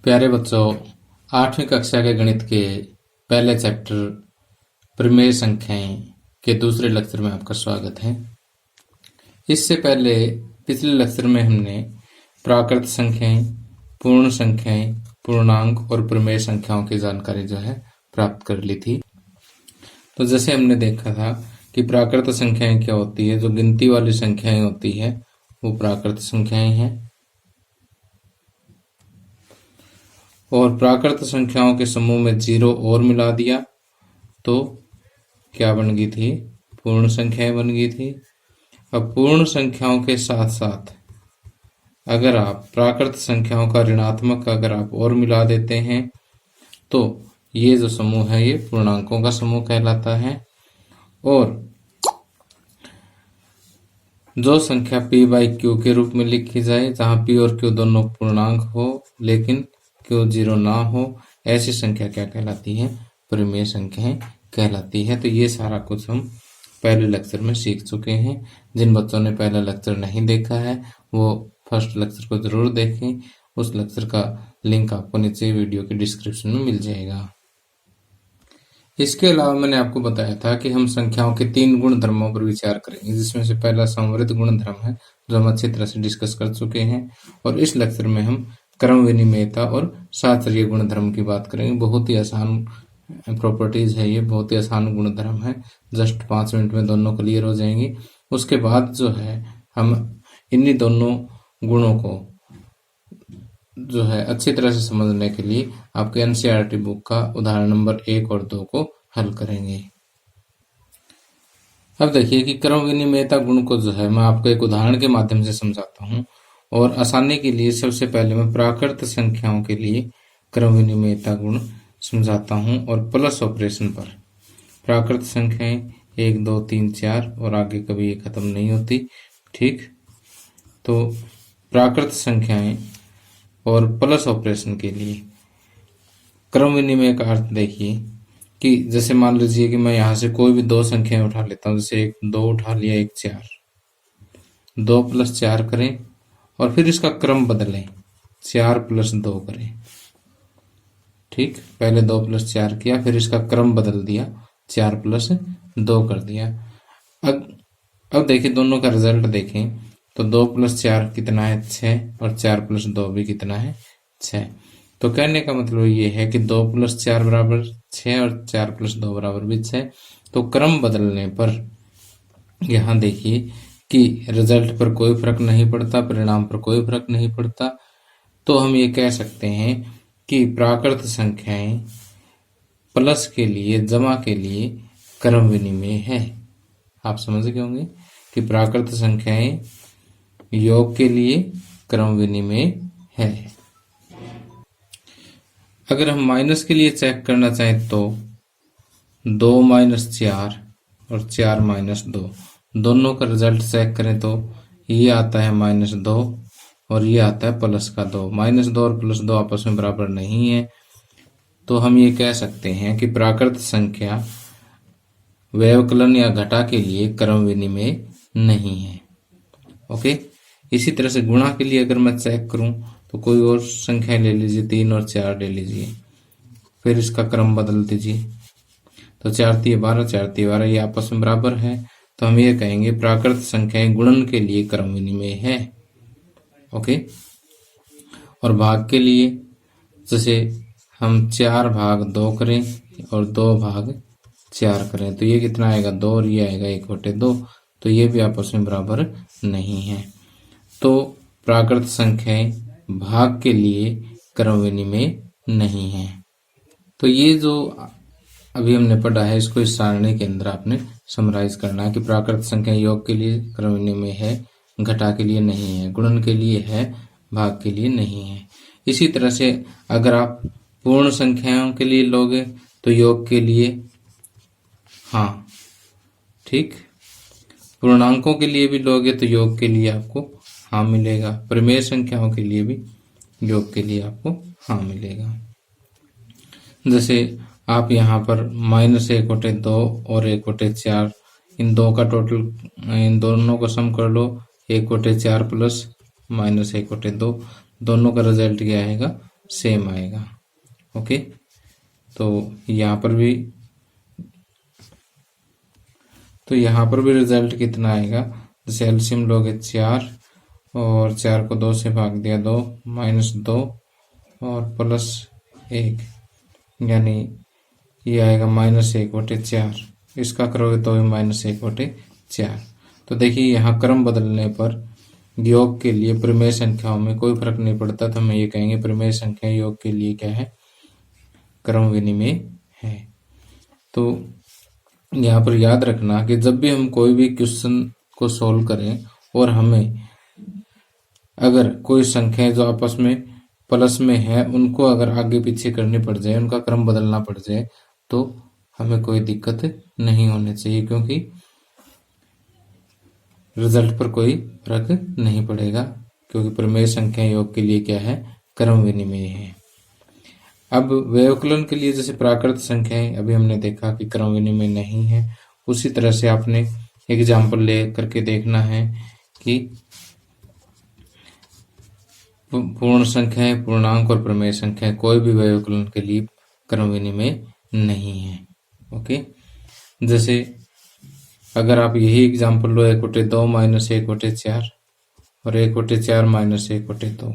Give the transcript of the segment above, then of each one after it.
प्यारे बच्चों, 8वीं कक्षा के गणित के पहले चैप्टर प्रमेय संख्याएं के दूसरे लेक्चर में आपका स्वागत है। इससे पहले पिछले लेक्चर में हमने प्राकृत संख्याएं, पूर्ण संख्याएं, पूर्णांक और प्रमेय संख्याओं की जानकारी प्राप्त कर ली थी। तो जैसे हमने देखा था कि प्राकृत संख्याएं क्या होती है, जो गिनती वाली संख्याएं होती है वो प्राकृत संख्याएं हैं, और प्राकृत संख्याओं के समूह में 0 और मिला दिया तो क्या बन गई थी? पूर्ण संख्याएं बन गई थी। अब पूर्ण संख्याओं के साथ साथ अगर आप प्राकृत संख्याओं का ऋणात्मक अगर आप और मिला देते हैं तो ये जो समूह है ये पूर्णांकों का समूह कहलाता है। और जो संख्या p बाई क्यू के रूप में लिखी जाए, जहां p और q दोनों पूर्णांक हो लेकिन q 0 ना हो, ऐसी संख्या क्या कहलाती है? प्रमेय संख्याएं कहलाती है। तो ये सारा कुछ हम पहले लेक्चर में सीख चुके हैं। जिन बच्चों ने पहला लेक्चर नहीं देखा है वो फर्स्ट लेक्चर को जरूर देखें। उस लेक्चर का लिंक आपको नीचे वीडियो के डिस्क्रिप्शन में मिल जाएगा। इसके अलावा मैंने आपको बताया था कि हम संख्याओं के 3 गुण धर्मों पर विचार करेंगे, जिसमें से पहला संवृत गुण धर्म है जो हम अच्छी तरह से डिस्कस कर चुके हैं। और इस लेक्चर में हम क्रम विनिमयता और साहचर्य गुण धर्म की बात करेंगे। बहुत ही आसान प्रॉपर्टीज है ये, बहुत ही आसान गुण धर्म है, जस्ट 5 मिनट में दोनों क्लियर हो जाएंगे। उसके बाद जो है हम इन्हीं दोनों गुणों को जो है अच्छी तरह से समझने के लिए आपके एनसीईआरटी बुक का उदाहरण नंबर 1 और 2 को हल करेंगे। अब देखिए कि क्रम विनिमयता गुण को जो है मैं आपको एक उदाहरण के माध्यम से समझाता हूँ, और आसानी के लिए सबसे पहले मैं प्राकृत संख्याओं के लिए क्रम विनिमयता गुण समझाता हूँ और प्लस ऑपरेशन पर। प्राकृत संख्याएं 1 2 3 4 और आगे कभी ये खत्म नहीं होती, ठीक। तो प्राकृत संख्याएं और प्लस ऑपरेशन के लिए क्रम विनिमय का अर्थ देखिए कि जैसे मान लीजिए कि मैं यहाँ से कोई भी 2 संख्याएं उठा लेता हूँ, जैसे 1 2 उठा लिया, 1 4, 2 + 4 करें और फिर इसका क्रम बदलें, 4 + 2 करें, ठीक। पहले 2 + 4 किया, फिर इसका क्रम बदल दिया, 4 + 2 कर दिया। अब देखिए दोनों का रिजल्ट देखें तो 2 + 4 कितना है? 6, और 4 + 2 भी कितना है? 6। तो कहने का मतलब ये है कि 2 + 4 बराबर 6 और 4 + 2 बराबर भी 6। तो क्रम बदलने पर यहाँ देखिए कि रिजल्ट पर कोई फर्क नहीं पड़ता, परिणाम पर कोई फर्क नहीं पड़ता। तो हम ये कह सकते हैं कि प्राकृत संख्याएं प्लस के लिए, जमा के लिए क्रम विनिमय है। आप समझ गए होंगे कि प्राकृत संख्याएं योग के लिए क्रम विनिमय है। अगर हम माइनस के लिए चेक करना चाहें तो 2 - 4 और 4 - 2 दोनों का रिजल्ट चेक करें तो ये आता है -2 और ये आता है +2। -2 और +2 आपस में बराबर नहीं है। तो हम ये कह सकते हैं कि प्राकृत संख्या व्यवकलन या घटा के लिए क्रम विनिमय नहीं है। ओके। इसी तरह से गुणा के लिए अगर मैं चेक करूं तो कोई और संख्या ले लीजिए, 3 और 4 ले लीजिए, फिर इसका क्रम बदल दीजिए तो 4 × 3 = 12, 4 × 3 = 12, ये आपस में बराबर है। तो हम ये कहेंगे प्राकृत संख्याएं गुणन के लिए क्रम विनिमय है। ओके। और भाग के लिए जैसे हम 4/2 करें और 2/4 करें तो ये कितना आएगा? 2, और ये आएगा 1/2, तो ये भी आपस में बराबर नहीं है। तो प्राकृत संख्याएं भाग के लिए क्रम विनिमय नहीं है। तो ये जो अभी हमने पढ़ा है इसको इस सारणी के अंदर आपने समराइज करना है कि प्राकृत संख्या योग के लिए क्रम विनिमय है, घटा के लिए नहीं है, गुणन के लिए है, भाग के लिए नहीं है। इसी तरह से अगर आप पूर्ण संख्याओं के लिए लोगे तो योग के लिए हाँ, ठीक। पूर्णांकों के लिए भी लोगे तो योग के लिए आपको हाँ मिलेगा। प्रमेय संख्याओं के लिए भी योग के लिए आपको हाँ मिलेगा। जैसे आप यहाँ पर -1/2 और 1/4, इन दो का टोटल, इन दोनों को सम कर लो, 1/4 + -1/2, दोनों का रिजल्ट क्या आएगा? सेम आएगा। ओके, तो यहाँ पर भी रिजल्ट कितना आएगा, जैसे एलसीएम लोगे 4 और 4 को 2 से भाग दिया 2 -2 और +1, यानी ये आएगा -1/4। इसका करोगे तो भी -1/4। तो देखिए यहाँ क्रम बदलने पर योग के लिए प्रमेय संख्याओं में कोई फर्क नहीं पड़ता, तो हम ये कहेंगे प्रमेय संख्या योग के लिए क्या है, क्रम विनिमय है। तो यहाँ पर याद रखना कि जब भी हम कोई भी क्वेश्चन को सोल्व करें और हमें अगर कोई संख्याएं जो आपस में प्लस में है उनको अगर आगे पीछे करनी पड़ जाए, उनका क्रम बदलना पड़ जाए, तो हमें कोई दिक्कत नहीं होनी चाहिए, क्योंकि रिजल्ट पर कोई फर्क नहीं पड़ेगा, क्योंकि प्रमेय संख्या योग के लिए क्या है, क्रम विनिमय है। अब व्यवकलन के लिए जैसे प्राकृत संख्याएं अभी हमने देखा कि क्रम विनिमय नहीं है, उसी तरह से आपने एग्जाम्पल ले करके देखना है कि पूर्ण संख्याएं, पूर्णांक और प्रमेय संख्याएं कोई भी व्यवकलन के लिए क्रम विनिमय नहीं है। ओके, जैसे अगर आप यही एग्जाम्पल लो 1/2 - 1/4 और 1/4 - 1/2,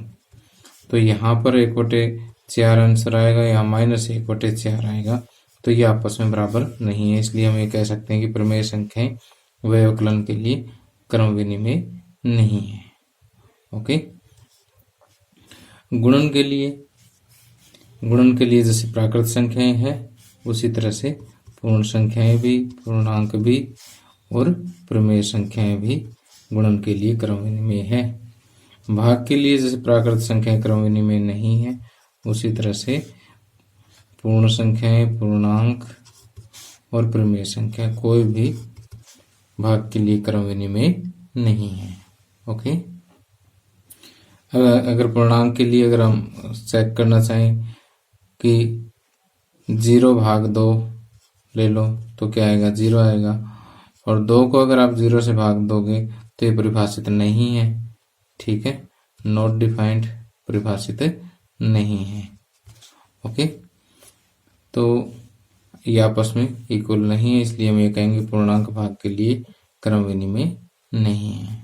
तो यहाँ पर 1/4 आंसर आएगा, यहाँ -1/4 आएगा, तो ये आपस में बराबर नहीं है। इसलिए हम ये कह सकते हैं कि प्रमेय संख्याएं व्यवकलन के लिए क्रम विनिमय नहीं है। ओके, गुणन के लिए जैसे प्राकृत संख्याएं हैं, उसी तरह से पूर्ण संख्याएं भी, पूर्णांक भी और प्रमेय संख्याएं भी गुणन के लिए क्रम विनिमय है। भाग के लिए जैसे प्राकृत संख्याएं क्रम विनिमय नहीं है, उसी तरह से पूर्ण संख्याएं, पूर्णांक और प्रमेय संख्या कोई भी भाग के लिए क्रम विनिमय नहीं है। ओके, अगर पूर्णांक के लिए अगर हम चेक करना चाहें कि 0/2 ले लो तो क्या आएगा, 0 आएगा, और 2 को अगर आप 0 से भाग दोगे तो ये परिभाषित नहीं है। ठीक है, नॉट डिफाइंड, परिभाषित नहीं है। ओके, तो ये आपस में इक्वल नहीं है, इसलिए हम ये कहेंगे पूर्णांक भाग के लिए क्रम विनिमय नहीं है।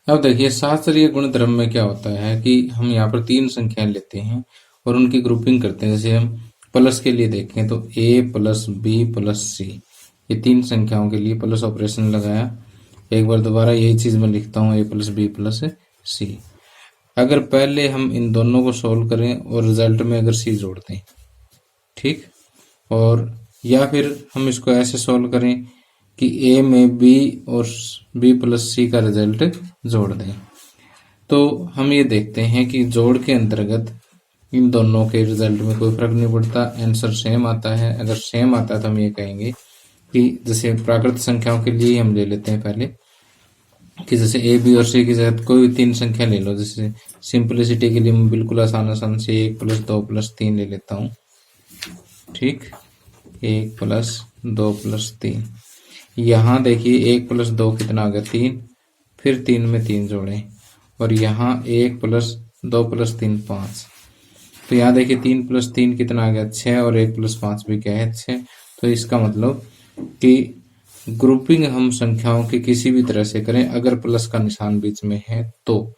अब देखिए शास्त्रीय गुणधर्म में क्या होता है कि हम यहाँ पर 3 संख्याएं लेते हैं और उनकी ग्रुपिंग करते हैं। जैसे हम प्लस के लिए देखें तो a + b + c, ये 3 संख्याओं के लिए प्लस ऑपरेशन लगाया। एक बार दोबारा यही चीज मैं लिखता हूँ, a + b + c। अगर पहले हम इन दोनों को सोल्व करें और रिजल्ट में अगर c जोड़ दें, ठीक, और या फिर हम इसको ऐसे सोल्व करें कि a में b और b + c का रिजल्ट जोड़ दें, तो हम ये देखते हैं कि जोड़ के अंतर्गत इन दोनों के रिजल्ट में कोई फर्क नहीं पड़ता, आंसर सेम आता है। अगर सेम आता है तो हम ये कहेंगे कि जैसे प्राकृत संख्याओं के लिए हम ले लेते हैं पहले कि जैसे a, b और c की जगह कोई 3 संख्या ले लो। जैसे सिंपलिसिटी के लिए मैं बिल्कुल आसान से 1 + 2 + 3 ले लेता हूँ। ठीक, 1 + 2 + 3। यहाँ देखिए 1 + 2 कितना आ गया, 3, फिर 3 में 3 जोड़ें और यहाँ 1 + 2 + 3 5, तो यहाँ देखिए 3 + 3 कितना आ गया, 6, और 1 + 5 भी क्या है, 6। तो इसका मतलब कि ग्रुपिंग हम संख्याओं की किसी भी तरह से करें, अगर प्लस का निशान बीच में है तो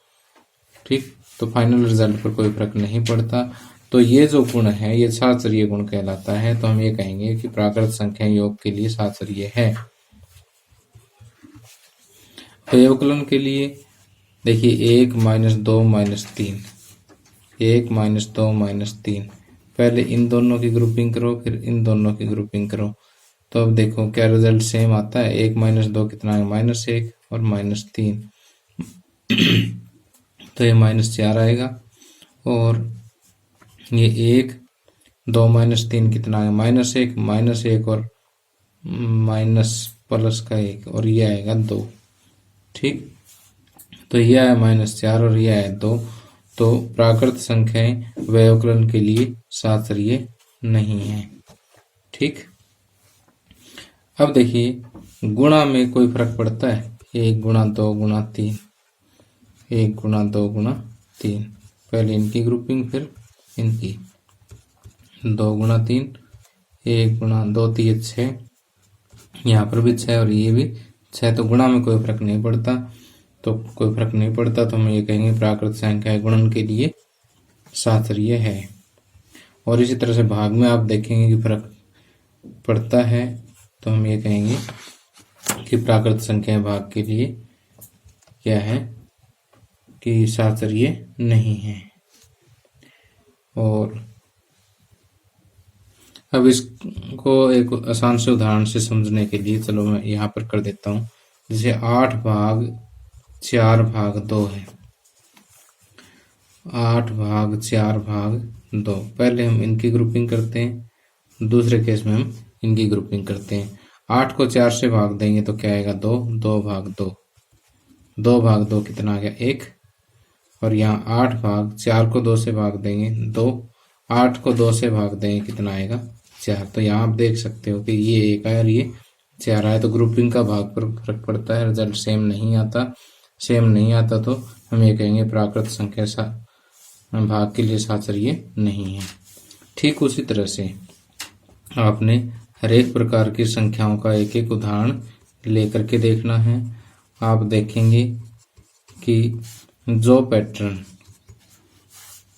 ठीक, तो फाइनल रिजल्ट पर कोई फर्क नहीं पड़ता। तो ये जो गुण है ये शास्त्रीय गुण कहलाता है। तो हम ये कहेंगे कि प्राकृत संख्या योग के लिए शास्त्रीय है। व्यवकलन के लिए देखिए 1 - 2 - 3, 1 - 2 - 3, पहले इन दोनों की ग्रुपिंग करो फिर इन दोनों की ग्रुपिंग करो, तो अब देखो क्या रिजल्ट सेम आता है। 1 - 2 कितना है, -1 और -3, तो ये -4 आएगा। और ये 1 2 - 3 कितना है, -1 और माइनस प्लस का 1, और ये आएगा 2। ठीक, तो ये आया -4 और ये आया 2। तो प्राकृत संख्याएं व्यवकलन के लिए शास्त्रीय नहीं है। ठीक, अब देखिए गुणा में कोई फर्क पड़ता है, 1 × 2 × 3, 1 × 2 × 3, पहले इनकी ग्रुपिंग फिर इनकी। 2 गुणा 3, 1 गुणा 2 3 6, यहाँ पर भी 6 और ये भी 6, तो गुणा में कोई फर्क नहीं पड़ता। तो हम ये कहेंगे प्राकृत संख्या गुणन के लिए शास्त्रीय है। और इसी तरह से भाग में आप देखेंगे कि फर्क पड़ता है, तो हम ये कहेंगे कि प्राकृत संख्या भाग के लिए क्या है कि शास्त्रीय नहीं है। और अब इसको एक आसान से उदाहरण से समझने के लिए चलो मैं यहाँ पर कर देता हूँ। जैसे 8 भाग 4 भाग 2 है। 8 भाग 4 भाग 2, पहले हम इनकी ग्रुपिंग करते हैं, दूसरे केस में हम इनकी ग्रुपिंग करते हैं। 8 को 4 से भाग देंगे तो क्या आएगा 2, 2 भाग 2, 2 भाग 2 कितना आ गया 1। और यहाँ 8 भाग 4 को 2 से भाग देंगे 2, 8 को 2 से भाग देंगे कितना आएगा 4। तो यहाँ आप देख सकते हो कि ये 1 आया और ये 4 आया, तो ग्रुपिंग का भाग पर फर्क पड़ता है, रिजल्ट सेम नहीं आता। तो हम ये कहेंगे प्राकृत संख्या भाग के लिए शास्त्रीय नहीं है। ठीक उसी तरह से आपने हर एक प्रकार की संख्याओं का एक एक उदाहरण लेकर के देखना है। आप देखेंगे कि जो पैटर्न,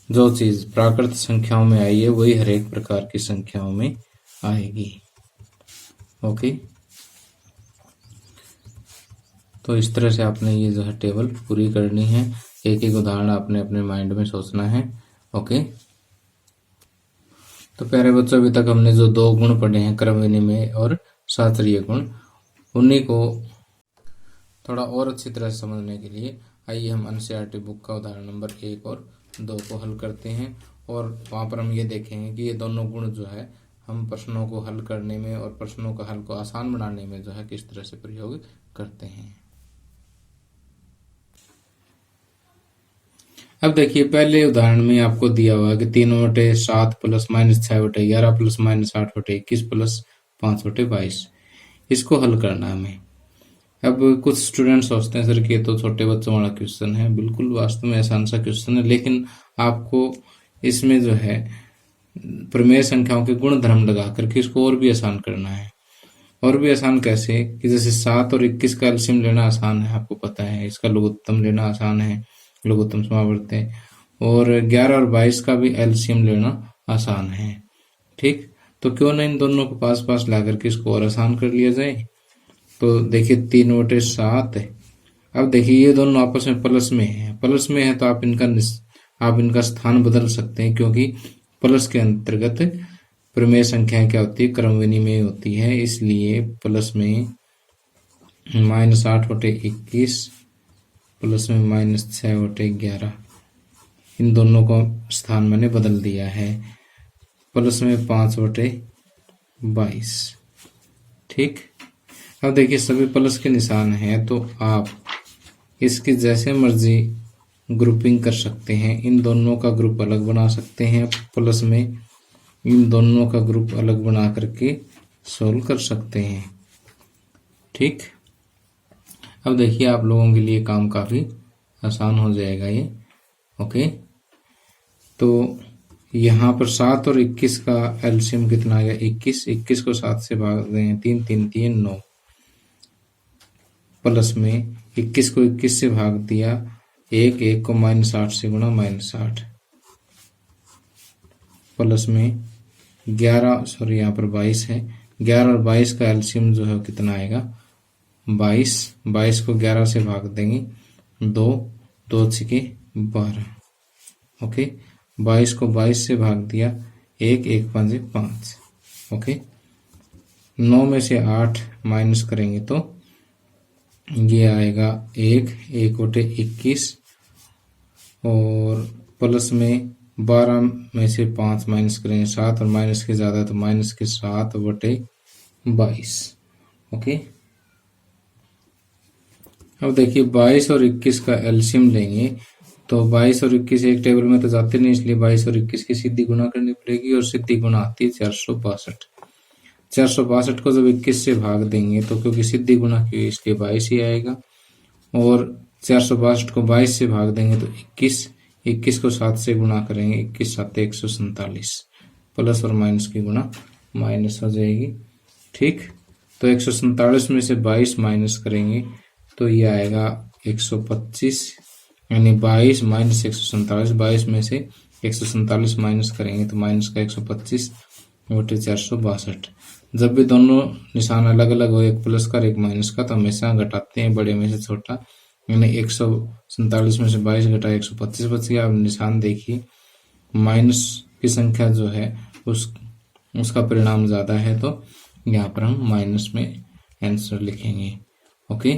जो चीज प्राकृत संख्याओं में आई है वही हर एक प्रकार की संख्याओं में आएगी। ओके, तो इस तरह से आपने ये जो है टेबल पूरी करनी है। एक एक उदाहरण आपने अपने माइंड में सोचना है। ओके, तो प्यारे बच्चों, अभी तक हमने जो 2 गुण पढ़े हैं, क्रम विनिमय और शास्त्रीय गुण, उन्हीं को थोड़ा और अच्छी तरह से समझने के लिए आइए हम एनसीईआरटी बुक का उदाहरण नंबर 1 और 2 को हल करते हैं। और वहाँ पर हम ये देखेंगे कि ये दोनों गुण जो है हम प्रश्नों को हल करने में और प्रश्नों का हल को आसान बनाने में जो है किस तरह से प्रयोग करते हैं। अब देखिए, पहले उदाहरण में आपको दिया हुआ है कि 3/7 प्लस -6/11 प्लस -8/21 प्लस 5/22, इसको हल करना है हमें। अब कुछ स्टूडेंट सोचते हैं सर कि ये तो छोटे बच्चों वाला क्वेश्चन है। बिल्कुल वास्तव में आसान सा क्वेश्चन है, लेकिन आपको इसमें जो है प्रमेय संख्याओं के गुण धर्म लगा करके इसको और भी आसान करना है। और भी आसान कैसे कि जैसे 7 और 21 का एलसीएम लेना आसान है, आपको पता है। इसका लघुत्तम लेना आसान है, लघुत्तम समावर्ती। और 11 और 22 का भी एलसीएम लेना आसान है। ठीक, तो क्यों ना इन दोनों को पास पास ला करके इसको और आसान कर लिया जाए। तो देखिए 3/7 है। अब देखिए ये दोनों आपस में प्लस में है, तो आप इनका स्थान बदल सकते हैं, क्योंकि प्लस के अंतर्गत प्रमेय संख्याएं क्या होती है, क्रम विनिमय होती है। इसलिए प्लस में -8/21 प्लस में -6/11, इन दोनों को स्थान मैंने बदल दिया है। प्लस में 5/22। ठीक, अब देखिए सभी प्लस के निशान हैं, तो आप इसकी जैसे मर्जी ग्रुपिंग कर सकते हैं। इन दोनों का ग्रुप अलग बना सकते हैं, प्लस में इन दोनों का ग्रुप अलग बना करके सोल्व कर सकते हैं। ठीक, अब देखिए आप लोगों के लिए काम काफ़ी आसान हो जाएगा ये। ओके, तो यहाँ पर 7 और 21 का एलसीएम कितना आ गया 21 को 7 से भाग दें 3 3 3 9, प्लस में 21 को 21 से भाग दिया 1 को -8 से गुणा -8, प्लस में यहाँ पर 22 है। 11 और 22 का एलसीएम जो है कितना आएगा 22 को 11 से भाग देंगे 2 2 6 12। ओके, 22 को 22 से भाग दिया 1 5 5। ओके, 9 में से 8 माइनस करेंगे तो ये आएगा 1/21, और प्लस में 12 में से 5 माइनस करेंगे 7, और माइनस के ज़्यादा तो माइनस के 7/22। ओके, अब देखिए 22 और 21 का एलसीएम लेंगे तो 22 और 21 एक टेबल में तो जाते नहीं, इसलिए 22 और 21 की सीधी गुणा करनी पड़ेगी, और सीधी गुणा आती है 462। 462 को जब 21 से भाग देंगे तो क्योंकि सीधी गुणा की इसलिए 22 ही आएगा, और 462 को 22 से भाग देंगे तो 21 21 को 7 से गुणा करेंगे, 21 7 147, प्लस और माइनस की गुणा माइनस हो जाएगी। ठीक, तो 147 में से 22 माइनस करेंगे तो ये आएगा 125, यानी 22 माइनस 147, 22 में से 147 माइनस करेंगे तो माइनस का 125 बटे 462। जब भी दोनों निशान अलग अलग हो, एक प्लस का और एक माइनस का, तो हमेशा घटाते हैं बड़े में से छोटा, यानी 147 में से 22 घटा 125 बच गया। अब निशान देखिए, माइनस की संख्या जो है उसका परिणाम ज्यादा है, तो यहाँ पर हम माइनस में आंसर लिखेंगे। ओके,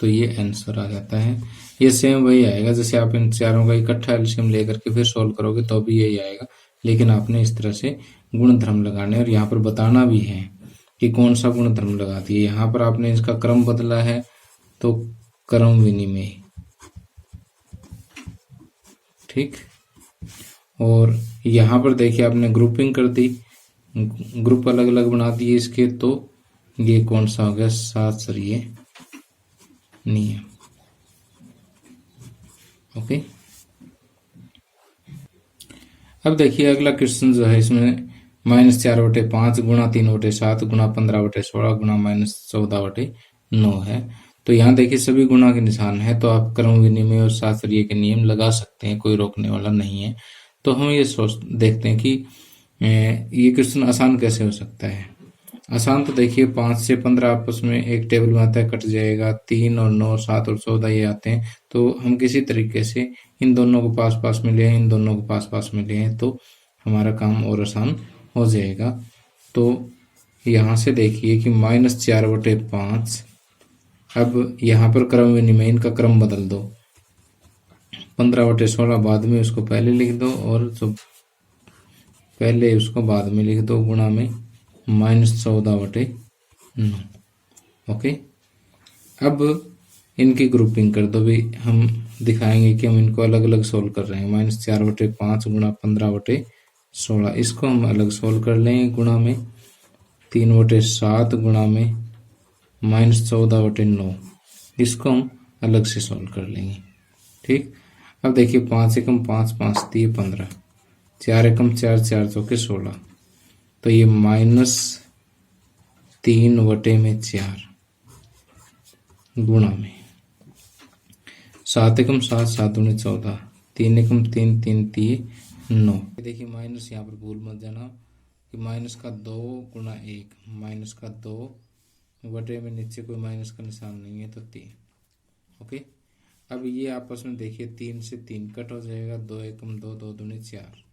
तो ये आंसर आ जाता है। ये सेम वही आएगा जैसे आप इन चारों का इकट्ठा एलसीएम लेकर के फिर सॉल्व करोगे तो भी यही आएगा, लेकिन आपने इस तरह से गुणधर्म लगाने और यहाँ पर बताना भी है कि कौन सा गुणधर्म लगा दिए। यहाँ पर आपने इसका क्रम बदला है तो क्रम विनिमय, ठीक। और यहाँ पर देखिए आपने ग्रुपिंग कर दी, ग्रुप अलग अलग बना दिए इसके, तो ये कौन सा हो गया, शास्त्रीय नियम। ओके, अब देखिए अगला क्वेश्चन जो है, इसमें -4/5 गुणा 3/7 गुणा 15/16 गुणा -14/9 है। तो यहाँ देखिए सभी गुणा के निशान है, तो आप क्रम विनिमय और शास्त्रीय के नियम लगा सकते हैं, कोई रोकने वाला नहीं है। तो हम ये देखते हैं कि ये क्वेश्चन आसान कैसे हो सकता है। आसान तो देखिए 5 से 15 आपस में एक टेबल में आता है, कट जाएगा। 3 और 9, 7 और 14 ये आते हैं, तो हम किसी तरीके से इन दोनों को पास पास मिले हैं, इन दोनों को पास पास मिले हैं, तो हमारा काम और आसान हो जाएगा। तो यहाँ से देखिए कि -4/5, अब यहाँ पर क्रम विनिमय इनका क्रम बदल दो, 15/16 बाद में उसको पहले लिख दो और जो पहले उसको बाद में लिख दो, गुणा में -14/9। ओके, अब इनकी ग्रुपिंग कर दो भी, हम दिखाएंगे कि हम इनको अलग अलग सोल्व कर रहे हैं। -4/5 गुणा 15/16, इसको हम अलग सोल्व कर लेंगे, गुणा में 3/7 गुणा में -14/9, इसको हम अलग से सोल्व कर लेंगे। ठीक, अब देखिए 5 एकम 5, 5 3 15, 4 एकम 4, 4 चौके 16, तो ये -3/4 गुणा में 7 एकम 7, 7 दूनी 14, 3 एकम 3, 3 3 9। देखिए माइनस यहाँ पर भूल मत जाना कि माइनस का 2 गुणा 1, माइनस का 2 बटे में नीचे कोई माइनस का निशान नहीं है तो 3। ओके, अब ये आपस में देखिए 3 से 3 कट हो जाएगा, 2 एकम 2, 2 दूनी 4,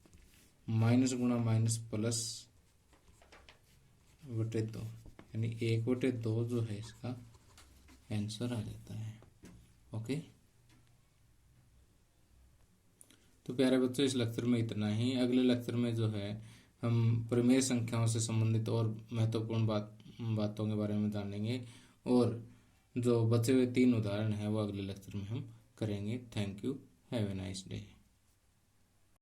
माइनस गुणा माइनस प्लस बटे 2, यानी 1/2 जो है इसका आंसर आ जाता है। ओके, तो प्यारे बच्चों इस लेक्चर में इतना ही। अगले लेक्चर में जो है हम परिमेय संख्याओं से संबंधित और महत्वपूर्ण बातों के बारे में जानेंगे, और जो बचे हुए 3 उदाहरण हैं वो अगले लेक्चर में हम करेंगे। Thank you, have a nice day.